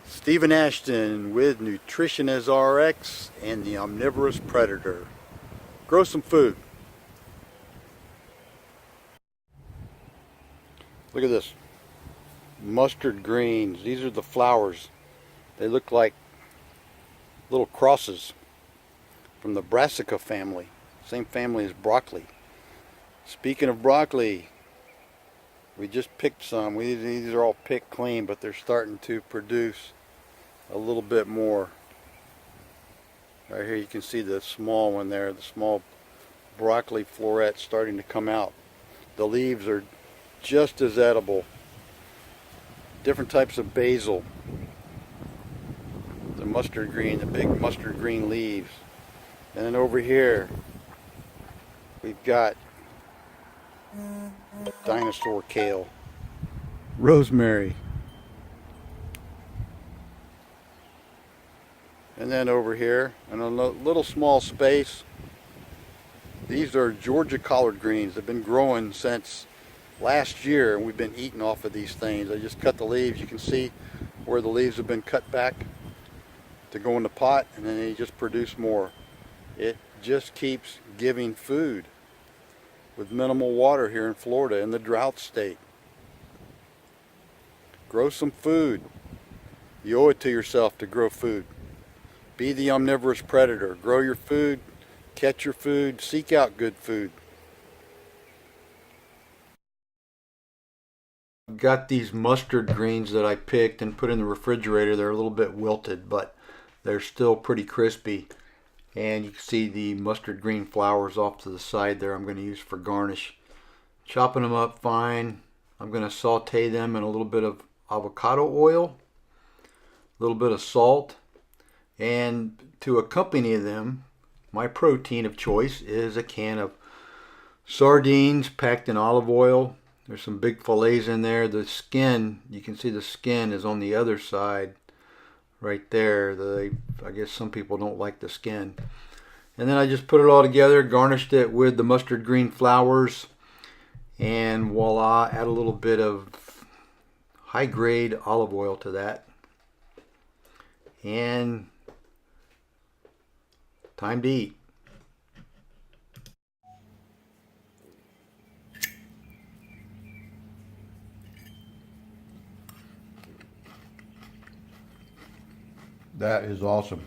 Stephen Ashton with Nutritionist RX and the Omnivorous Predator. Grow some food. Look at this. Mustard greens. These are the flowers. They look like little crosses from the brassica family. Same family as broccoli. Speaking of broccoli, we just picked some. These are all picked clean, but they're starting to produce a little bit more. Right here you can see the small one there, the small broccoli floret starting to come out. The leaves are just as edible. Different types of basil. The mustard green, the big mustard green leaves. And then over here we've got dinosaur kale, rosemary. And then over here, in a little small space, these are Georgia collard greens. They've been growing since last year, and we've been eating off of these things. I just cut the leaves. You can see where the leaves have been cut back to go in the pot, and then they just produce more. It just keeps giving food with minimal water here in Florida, in the drought state. Grow some food. You owe it to yourself to grow food. Be the omnivorous predator. Grow your food, catch your food, seek out good food. I've got these mustard greens that I picked and put in the refrigerator. They're a little bit wilted, but they're still pretty crispy. And you can see the mustard green flowers off to the side there I'm going to use for garnish. Chopping them up fine. I'm going to saute them in a little bit of avocado oil, a little bit of salt. And to accompany them, my protein of choice is a can of sardines packed in olive oil. There's some big fillets in there. The skin, you can see the skin is on the other side right there. I guess some people don't like the skin. And then I just put it all together, garnished it with the mustard green flowers, and voila, add a little bit of high grade olive oil to that. And time to eat. That is awesome.